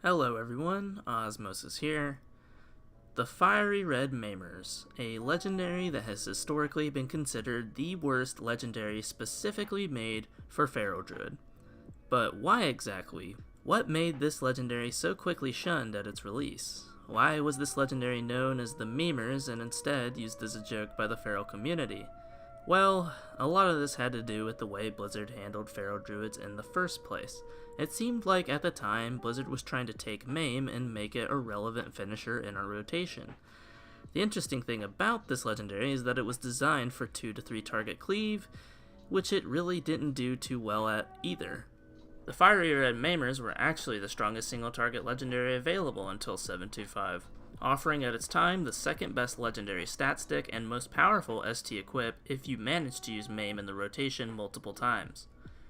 Hello everyone, Osmosis here. The Fiery Red Maimers, a legendary that has historically been considered the worst legendary specifically made for Feral Druid. But why exactly? What made this legendary so quickly shunned at its release? Why was this legendary known as the Maimers and instead used as a joke by the Feral community? Well, a lot of this had to do with the way Blizzard handled Feral Druids in the first place. It seemed like at the time, Blizzard was trying to take Maim and make it a relevant finisher in our rotation. The interesting thing about this legendary is that it was designed for 2 to 3 target cleave, which it really didn't do too well at either. The Fiery Red Maimers were actually the strongest single target legendary available until 725. Offering at its time the second best legendary stat stick and most powerful ST equip if you manage to use Maim in the rotation multiple times.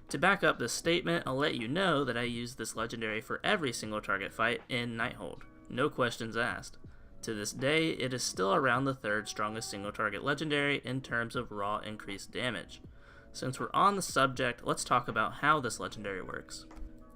To back up this statement, I'll let you know that I use this legendary for every single target fight in Nighthold, no questions asked. To this day, it is still around the third strongest single target legendary in terms of raw increased damage. Since we're on the subject, let's talk about how this legendary works.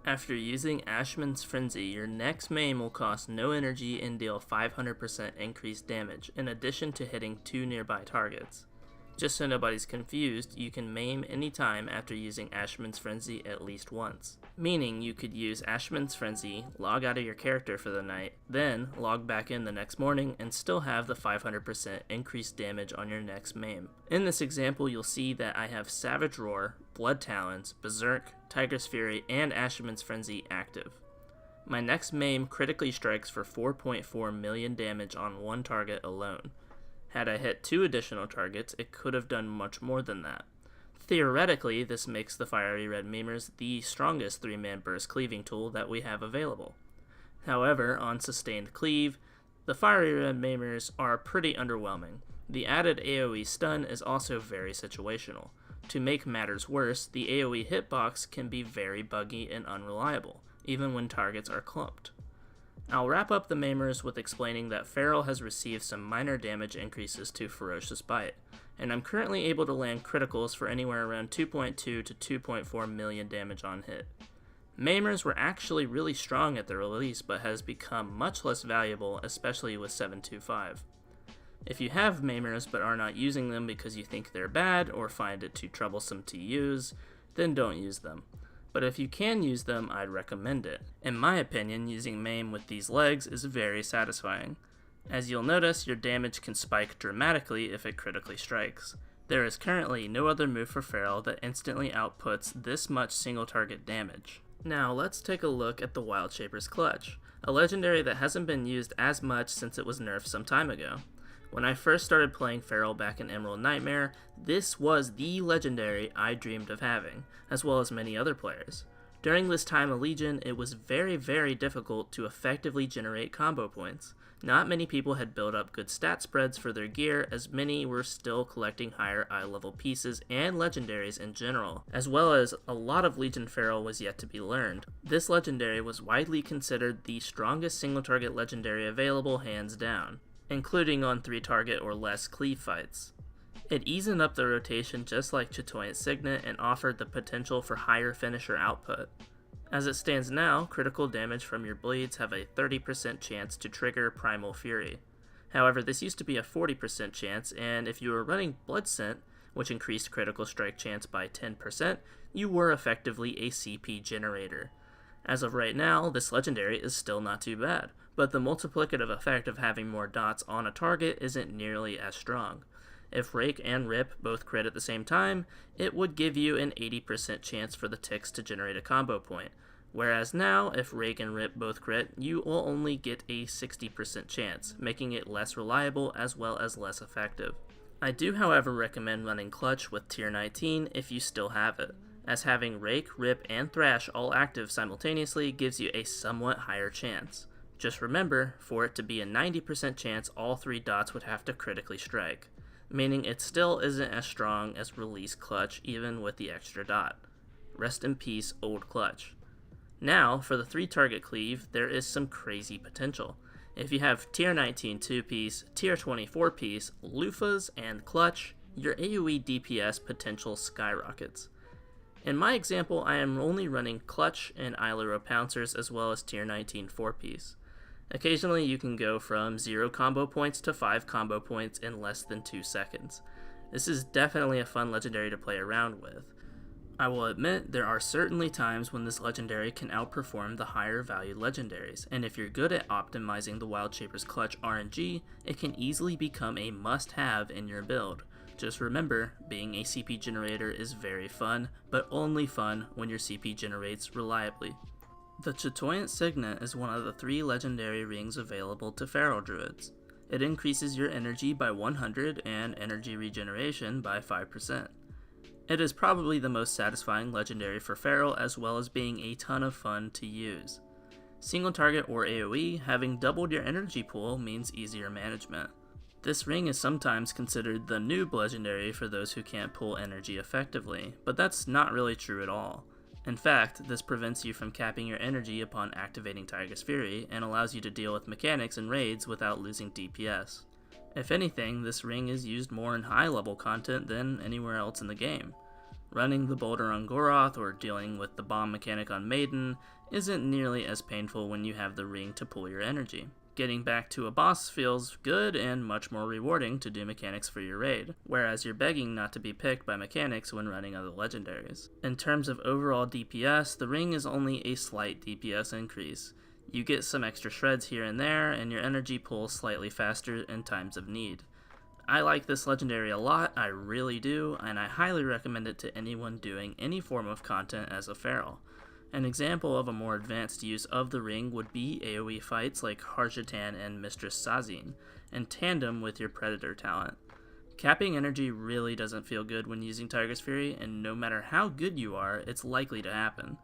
After using Ashman's Frenzy, your next Maim will cost no energy and deal 500% increased damage, in addition to hitting 2 nearby targets. Just so nobody's confused, you can Maim anytime after using Ashman's Frenzy at least once. Meaning you could use Ashman's Frenzy, log out of your character for the night, then log back in the next morning and still have the 500% increased damage on your next Maim. In this example, you'll see that I have Savage Roar, Blood Talons, Berserk, Tiger's Fury, and Ashman's Frenzy active. My next Maim critically strikes for 4.4 million damage on one target alone. Had I hit 2 additional targets, it could have done much more than that. Theoretically, this makes the Fiery Red Maimers the strongest 3-man burst cleaving tool that we have available. However, on sustained cleave, the Fiery Red Maimers are pretty underwhelming. The added AoE stun is also very situational. To make matters worse, the AoE hitbox can be very buggy and unreliable, even when targets are clumped. I'll wrap up the Maimers with explaining that Feral has received some minor damage increases to Ferocious Bite, and I'm currently able to land criticals for anywhere around 2.2 to 2.4 million damage on hit. Maimers were actually really strong at their release, but has become much less valuable, especially with 725. If you have Maimers but are not using them because you think they're bad or find it too troublesome to use, then don't use them. But if you can use them, I'd recommend it. In my opinion, using Maim with these legs is very satisfying. As you'll notice, your damage can spike dramatically if it critically strikes. There is currently no other move for Feral that instantly outputs this much single target damage. Now let's take a look at the Wildshaper's Clutch, a legendary that hasn't been used as much since it was nerfed some time ago. When I first started playing Feral back in Emerald Nightmare, this was the legendary I dreamed of having, as well as many other players. During this time of Legion, it was very difficult to effectively generate combo points. Not many people had built up good stat spreads for their gear, as many were still collecting higher eye level pieces and legendaries in general, as well as a lot of Legion Feral was yet to be learned. This legendary was widely considered the strongest single target legendary available hands down, including on 3 target or less cleave fights. It eased up the rotation just like Chatoyant Signet and offered the potential for higher finisher output. As it stands now, critical damage from your bleeds have a 30% chance to trigger Primal Fury. However, this used to be a 40% chance, and if you were running Blood Scent, which increased critical strike chance by 10%, you were effectively a CP generator. As of right now, this legendary is still not too bad, but the multiplicative effect of having more dots on a target isn't nearly as strong. If Rake and Rip both crit at the same time, it would give you an 80% chance for the ticks to generate a combo point, whereas now, if Rake and Rip both crit, you will only get a 60% chance, making it less reliable as well as less effective. I do however recommend running Clutch with tier 19 if you still have it, as having Rake, Rip, and Thrash all active simultaneously gives you a somewhat higher chance. Just remember, for it to be a 90% chance, all 3 dots would have to critically strike, meaning it still isn't as strong as release Clutch even with the extra dot. Rest in peace, old Clutch. Now, for the 3 target cleave, there is some crazy potential. If you have tier 19 2-piece, tier 20 4-piece, Luffas, and Clutch, your AoE DPS potential skyrockets. In my example, I am only running Clutch and Ailuro Pouncers as well as tier 19 4-piece. Occasionally you can go from 0 combo points to 5 combo points in less than 2 seconds. This is definitely a fun legendary to play around with. I will admit there are certainly times when this legendary can outperform the higher valued legendaries, and if you're good at optimizing the Wildshaper's Clutch RNG, it can easily become a must-have in your build. Just remember, being a CP generator is very fun, but only fun when your CP generates reliably. The Chatoyant Signet is one of the 3 legendary rings available to Feral Druids. It increases your energy by 100 and energy regeneration by 5%. It is probably the most satisfying legendary for Feral, as well as being a ton of fun to use. Single target or AoE, having doubled your energy pool means easier management. This ring is sometimes considered the noob legendary for those who can't pull energy effectively, but that's not really true at all. In fact, this prevents you from capping your energy upon activating Tiger's Fury, and allows you to deal with mechanics and raids without losing DPS. If anything, this ring is used more in high level content than anywhere else in the game. Running the Boulder on Goroth or dealing with the bomb mechanic on Maiden isn't nearly as painful when you have the ring to pull your energy. Getting back to a boss feels good and much more rewarding to do mechanics for your raid, whereas you're begging not to be picked by mechanics when running other legendaries. In terms of overall DPS, the ring is only a slight DPS increase. You get some extra shreds here and there, and your energy pulls slightly faster in times of need. I like this legendary a lot, I really do, and I highly recommend it to anyone doing any form of content as a Feral. An example of a more advanced use of the ring would be AoE fights like Harjatan and Mistress Sazine, in tandem with your Predator talent. Capping energy really doesn't feel good when using Tiger's Fury, and no matter how good you are, it's likely to happen.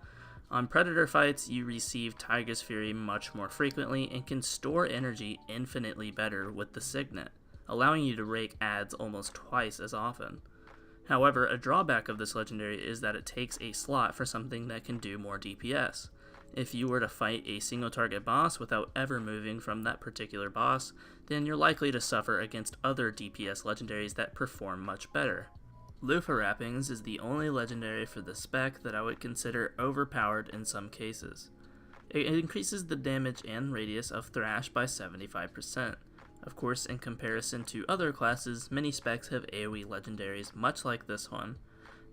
On Predator fights, you receive Tiger's Fury much more frequently and can store energy infinitely better with the Signet, allowing you to rake adds almost twice as often. However, a drawback of this legendary is that it takes a slot for something that can do more DPS. If you were to fight a single target boss without ever moving from that particular boss, then you're likely to suffer against other DPS legendaries that perform much better. Luffa Wrappings is the only legendary for the spec that I would consider overpowered in some cases. It increases the damage and radius of Thrash by 75%. Of course, in comparison to other classes, many specs have AoE legendaries much like this one.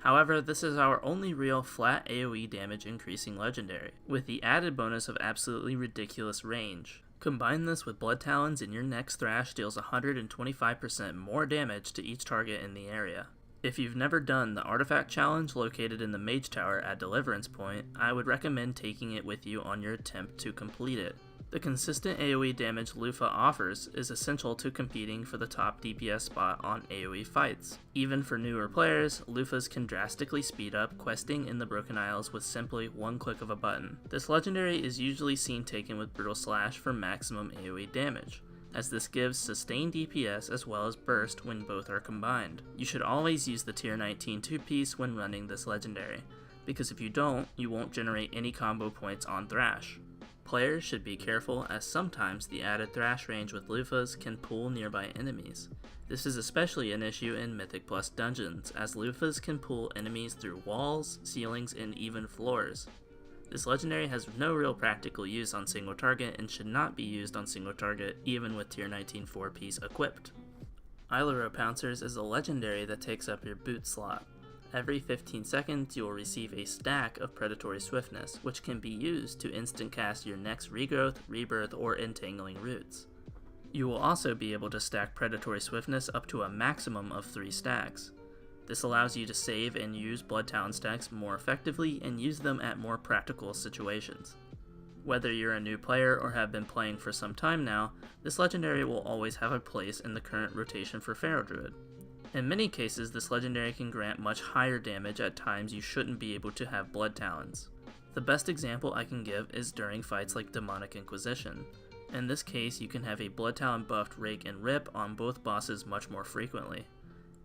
However, this is our only real flat AoE damage increasing legendary, with the added bonus of absolutely ridiculous range. Combine this with Blood Talons and your next Thrash deals 125% more damage to each target in the area. If you've never done the Artifact Challenge located in the Mage Tower at Deliverance Point, I would recommend taking it with you on your attempt to complete it. The consistent AoE damage Luffa offers is essential to competing for the top DPS spot on AoE fights. Even for newer players, Luffas can drastically speed up questing in the Broken Isles with simply one click of a button. This legendary is usually seen taken with Brutal Slash for maximum AoE damage, as this gives sustained DPS as well as burst when both are combined. You should always use the tier 19 2-piece when running this legendary, because if you don't, you won't generate any combo points on Thrash. Players should be careful, as sometimes the added Thrash range with Luffas can pull nearby enemies. This is especially an issue in Mythic Plus dungeons, as Luffas can pull enemies through walls, ceilings, and even floors. This legendary has no real practical use on single target and should not be used on single target even with tier 19 4-piece equipped. Ailuro Pouncers is a legendary that takes up your boot slot. Every 15 seconds you will receive a stack of Predatory Swiftness, which can be used to instant cast your next Regrowth, Rebirth, or Entangling Roots. You will also be able to stack Predatory Swiftness up to a maximum of 3 stacks. This allows you to save and use Blood Talon stacks more effectively and use them at more practical situations. Whether you're a new player or have been playing for some time now, this legendary will always have a place in the current rotation for Feral Druid. In many cases, this legendary can grant much higher damage at times you shouldn't be able to have Blood Talons. The best example I can give is during fights like Demonic Inquisition. In this case, you can have a Blood Talon buffed Rake and Rip on both bosses much more frequently.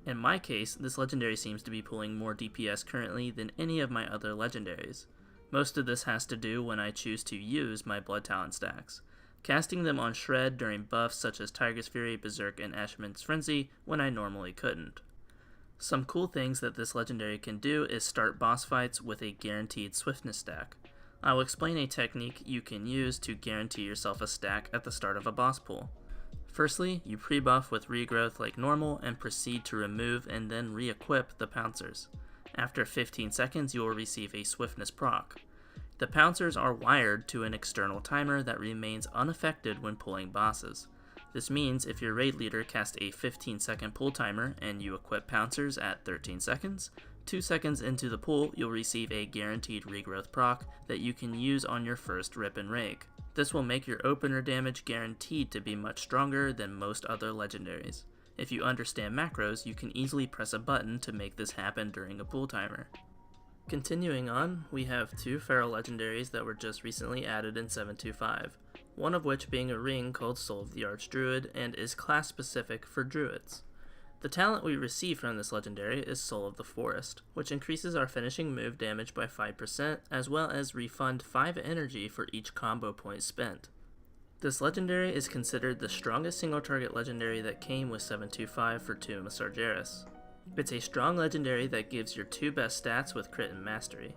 In my case, this legendary seems to be pulling more DPS currently than any of my other legendaries. Most of this has to do when I choose to use my Blood Talon stacks, casting them on Shred during buffs such as Tiger's Fury, Berserk, and Ashman's Frenzy when I normally couldn't. Some cool things that this legendary can do is start boss fights with a guaranteed swiftness stack. I will explain a technique you can use to guarantee yourself a stack at the start of a boss pool. Firstly, you pre-buff with regrowth like normal and proceed to remove and then re-equip the Pouncers. After 15 seconds you will receive a swiftness proc. The Pouncers are wired to an external timer that remains unaffected when pulling bosses. This means if your raid leader casts a 15-second pull timer and you equip Pouncers at 13 seconds, 2 seconds into the pull you'll receive a guaranteed regrowth proc that you can use on your first rip and rake. This will make your opener damage guaranteed to be much stronger than most other legendaries. If you understand macros, you can easily press a button to make this happen during a pull timer. Continuing on, we have 2 feral legendaries that were just recently added in 7.2.5, one of which being a ring called Soul of the Archdruid and is class specific for druids. The talent we receive from this legendary is Soul of the Forest, which increases our finishing move damage by 5% as well as refund 5 energy for each combo point spent. This legendary is considered the strongest single target legendary that came with 7.2.5 for Tomb of Sargeras. It's a strong legendary that gives your 2 best stats with crit and mastery.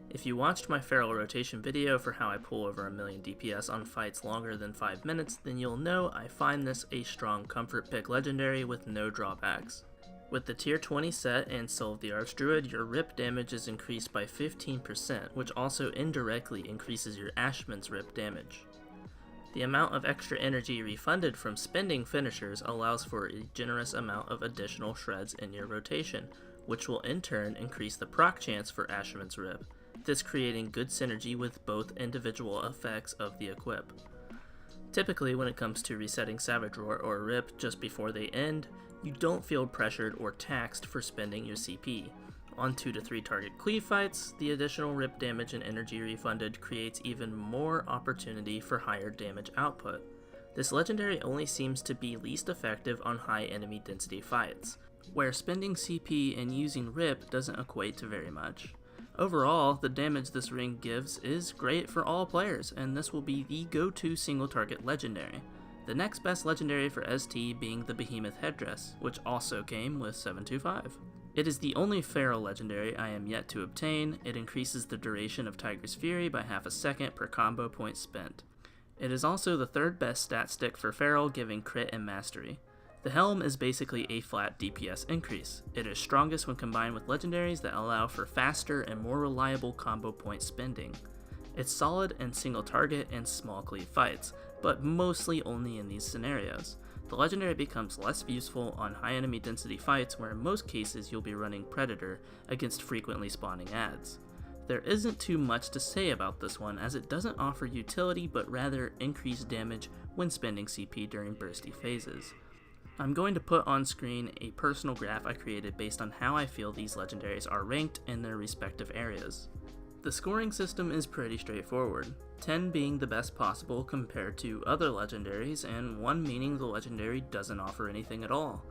If you watched my feral rotation video for how I pull over 1,000,000 DPS on fights longer than 5 minutes, then you'll know I find this a strong comfort pick legendary with no drawbacks. With the tier 20 set and Soul of the Archdruid, your rip damage is increased by 15%, which also indirectly increases your Ashman's rip damage. The amount of extra energy refunded from spending finishers allows for a generous amount of additional shreds in your rotation, which will in turn increase the proc chance for Ashman's rip, this creating good synergy with both individual effects of the equip. Typically when it comes to resetting Savage Roar or Rip just before they end, you don't feel pressured or taxed for spending your CP. On 2 to 3 target cleave fights, the additional rip damage and energy refunded creates even more opportunity for higher damage output. This legendary only seems to be least effective on high enemy density fights, where spending CP and using rip doesn't equate to very much. Overall, the damage this ring gives is great for all players, and this will be the go-to single target legendary. The next best legendary for ST being the Behemoth Headress, which also came with 7.2.5. It is the only feral legendary I am yet to obtain. It increases the duration of Tiger's Fury by half a second per combo point spent. It is also the 3rd best stat stick for feral, giving crit and mastery. The helm is basically a flat DPS increase. It is strongest when combined with legendaries that allow for faster and more reliable combo point spending. It's solid in single target and small cleave fights, but mostly only in these scenarios. The legendary becomes less useful on high enemy density fights where in most cases you'll be running Predator against frequently spawning adds. There isn't too much to say about this one as it doesn't offer utility but rather increased damage when spending CP during bursty phases. I'm going to put on screen a personal graph I created based on how I feel these legendaries are ranked in their respective areas. The scoring system is pretty straightforward, 10 being the best possible compared to other legendaries, and 1 meaning the legendary doesn't offer anything at all.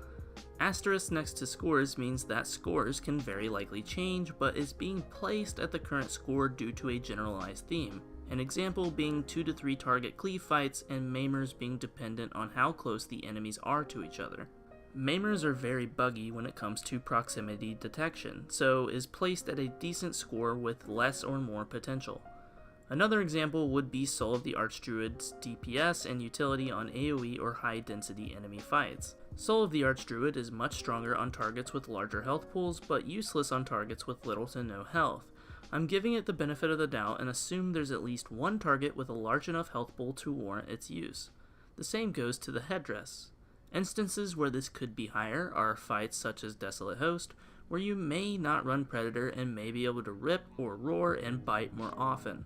Asterisk next to scores means that scores can very likely change, but is being placed at the current score due to a generalized theme. An example being 2 to 3 target cleave fights, and Maimers being dependent on how close the enemies are to each other. Maimers are very buggy when it comes to proximity detection, so is placed at a decent score with less or more potential. Another example would be Soul of the Archdruid's DPS and utility on AoE or high density enemy fights. Soul of the Archdruid is much stronger on targets with larger health pools, but useless on targets with little to no health. I'm giving it the benefit of the doubt and assume there's at least one target with a large enough health pool to warrant its use. The same goes to the Headress. Instances where this could be higher are fights such as Desolate Host, where you may not run Predator and may be able to rip or roar and bite more often.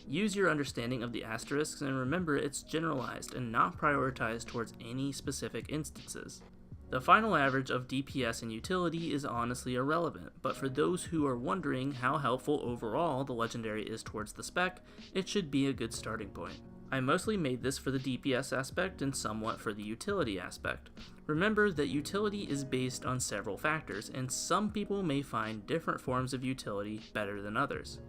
Use your understanding of the asterisks and remember it's generalized and not prioritized towards any specific instances. The final average of DPS and utility is honestly irrelevant, but for those who are wondering how helpful overall the legendary is towards the spec, it should be a good starting point. I mostly made this for the DPS aspect and somewhat for the utility aspect. Remember that utility is based on several factors, and some people may find different forms of utility better than others.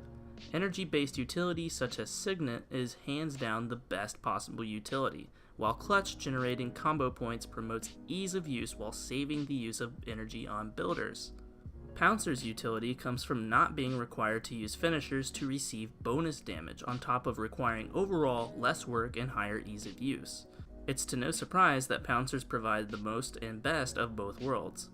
Energy-based utility such as Signet is hands down the best possible utility, while Clutch generating combo points promotes ease of use while saving the use of energy on builders. Pouncer's utility comes from not being required to use finishers to receive bonus damage, on top of requiring overall less work and higher ease of use. It's to no surprise that Pouncers provide the most and best of both worlds.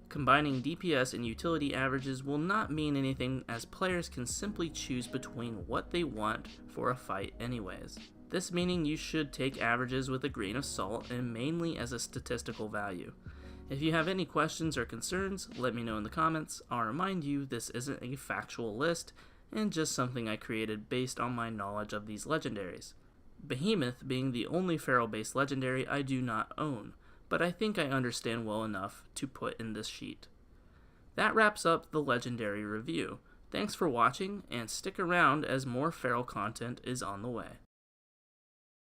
Combining DPS and utility averages will not mean anything, as players can simply choose between what they want for a fight anyways. This meaning you should take averages with a grain of salt and mainly as a statistical value. If you have any questions or concerns, let me know in the comments. I'll remind you this isn't a factual list and just something I created based on my knowledge of these legendaries. Behemoth being the only feral based legendary I do not own, but I think I understand well enough to put in this sheet. That wraps up the legendary review. Thanks for watching and stick around as more feral content is on the way.